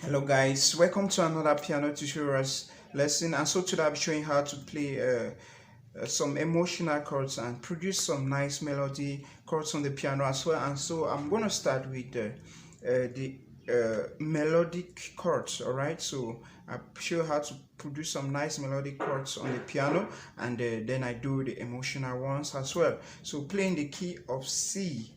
Hello guys, welcome to another piano tutorials lesson. And so today I'll be showing how to play some emotional chords and produce some nice melody chords on the piano as well. And so I'm going to start with the melodic chords. All right, so I'll show you how to produce some nice melodic chords on the piano, and then I do the emotional ones as well. So playing the key of C.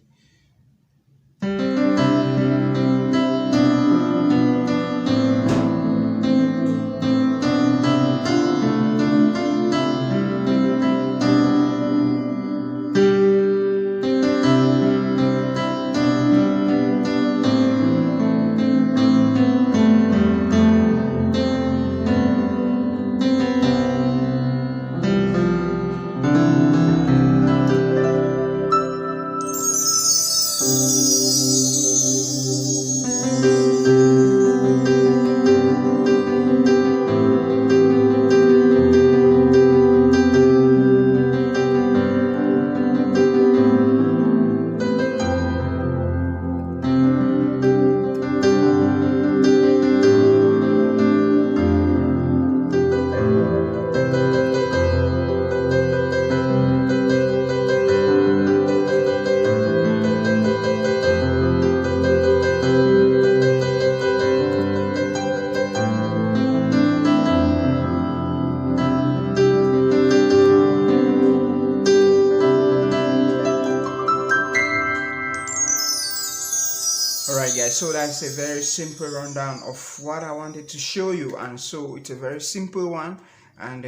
Alright guys, so that's a very simple rundown of what I wanted to show you, and so it's a very simple one and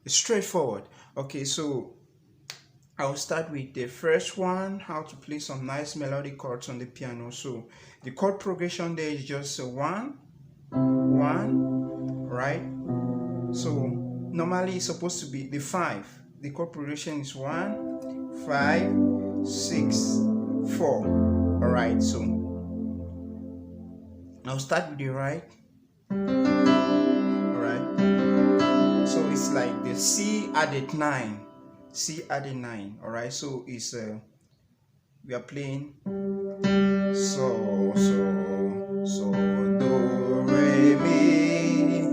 it's straightforward. Okay, so I'll start with the first one, how to play some nice melodic chords on the piano. So the chord progression there is just a 1, 1, right? So normally it's supposed to be the 5. The chord progression is 1, 5, 6, 4. Alright, so I'll start with the right. Alright, so it's like the C added 9. C added 9. Alright, so it's we are playing so, do, re, mi.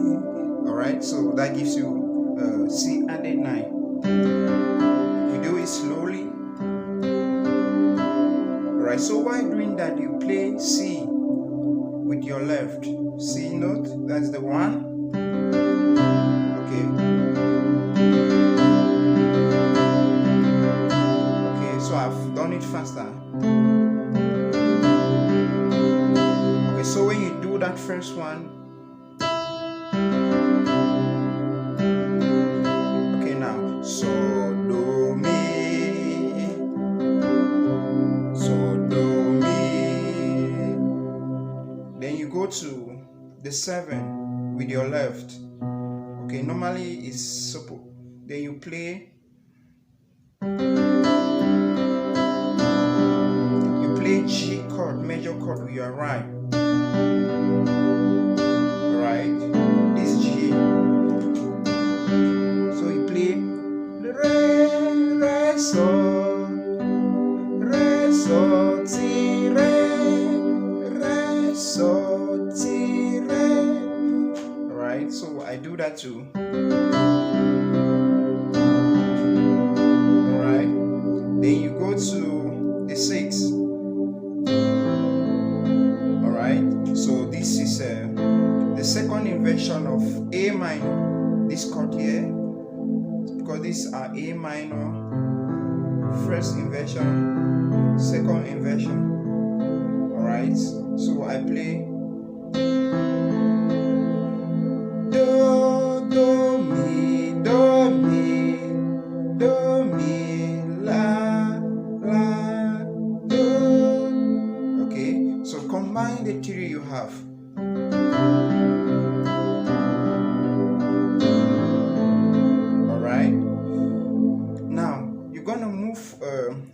Alright, so that gives you C added 9. If you do it slowly. Alright, so while doing that, you play C with your left C note, that's the 1. Okay, so I've done it faster. Okay, so when you do that first one, okay, now so do mi, so do mi, then you go to the 7 with your left. Okay, normally it's supposed, then you play G chord, major chord with your right. Alright, this G. So you play re, re, sol, ti, re, sol, ti, re. Alright, so I do that too. Alright, then you go to the 6. Alright, so this is the second inversion of A minor. This chord here, because these are A minor, first inversion, second inversion. Alright, so I play do, mi, la, do. Okay, so combine the 3 you have. Alright, now you're gonna move,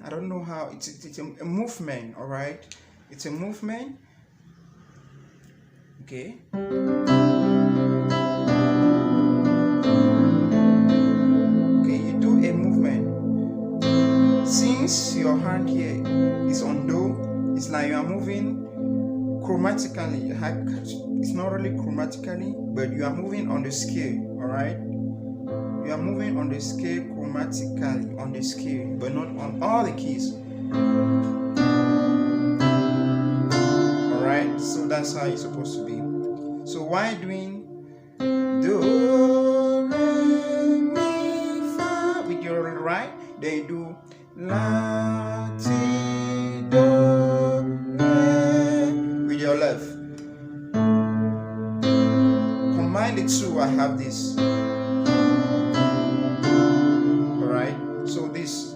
I don't know how, it's a movement. Alright, it's a movement. Okay, you do a movement. Since your hand here is on do, it's like you are moving chromatically. It's not really chromatically, but you are moving on the scale. All right, you are moving on the scale chromatically on the scale, but not on all the keys. All right, so that's how it's supposed to be. So while doing do re mi fa with your right, then you do la ti do re with your left. Combine the two, I have this. Alright, so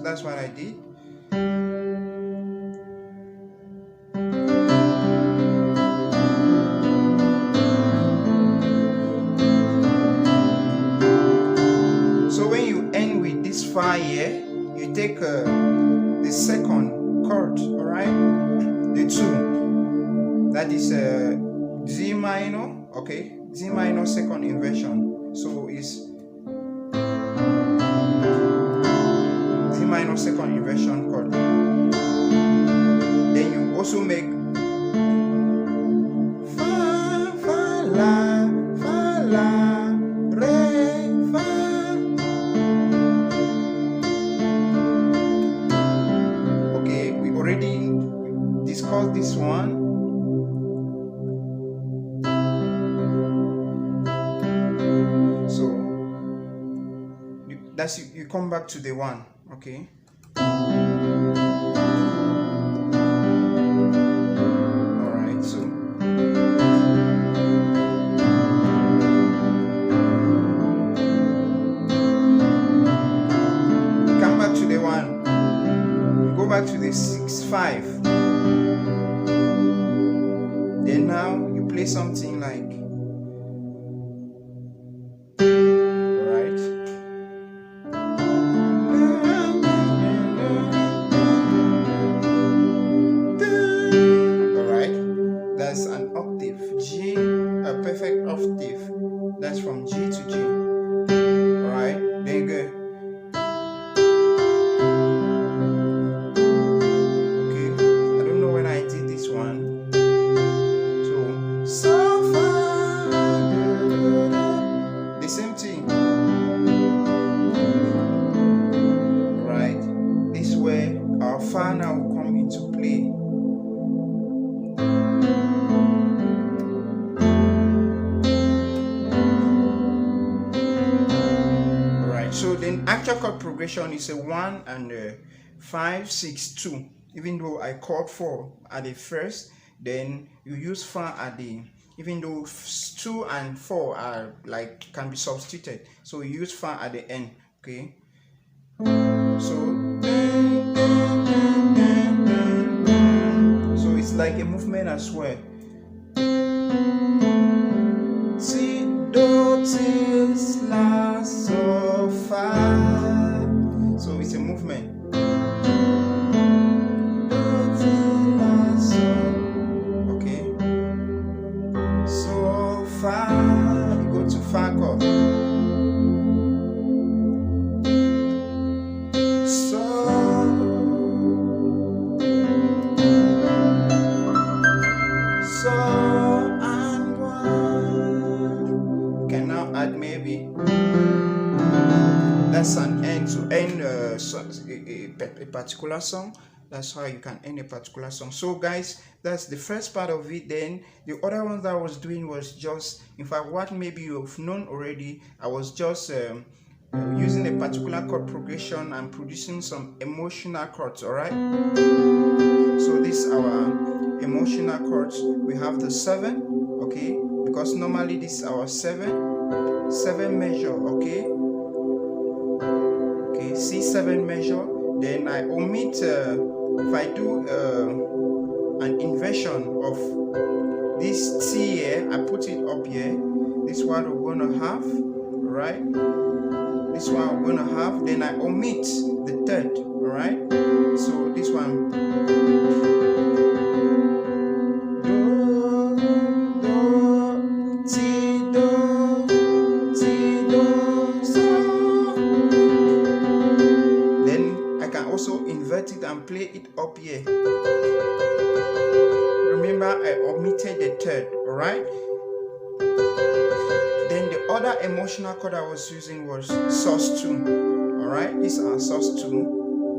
that's what I did. So when you end with this fa here, you take the second chord, alright? The 2. That is D minor, okay? D minor second inversion. So it's D minor second inversion chord. Then you also make fa, fa, la, re, fa. Okay, we already discussed this one. That's you come back to the one, okay? Alright, so come back to the one, go back to the 6/5. Then now you play something like, an octave, G, a perfect octave. That's from G to G. Alright, there you go. Okay, I don't know when I did this one. So far, the same thing. Right, this is where our fa now will come into play. So then actual chord progression is a 1 and a 5, 6, 2. Even though I chord 4 at the first, then you use fa at the, even though 2 and 4 are like can be substituted, so you use fa at the end. Okay, so it's like a movement as well. Si, do, ti, la, so, fa. So it's a movement. Do, ti, la, so. Okay. So, fa. You go to fa chord. So. So. Maybe that's an end to end a particular song. That's how you can end a particular song. So guys, that's the first part of it. Then the other ones that I was doing was just, in fact, what maybe you've known already, I was just using a particular chord progression and producing some emotional chords. All right, so this is our emotional chords. We have the 7, okay, because normally this is our 7 measure, okay, C7 measure. Then I omit if I do an inversion of this T here, I put it up here. This one we're gonna have, right? This one we're gonna have. Then I omit the third, all right? So this one. Invert it and play it up here. Remember, I omitted third. All right. Then the other emotional chord I was using was sus2. All right, these are sus2,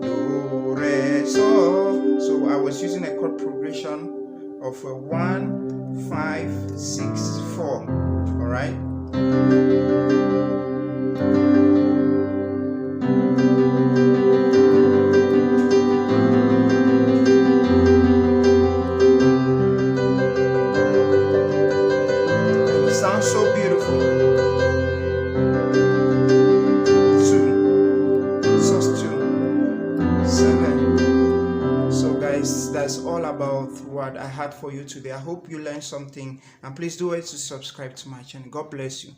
do, re, so. So I was using a chord progression of a 1, 5, 6, 4. All right. And it sounds so beautiful. 2, sus2, 7. So guys, that's all about what I had for you today. I hope you learned something, and please do it to subscribe to my channel. God bless you.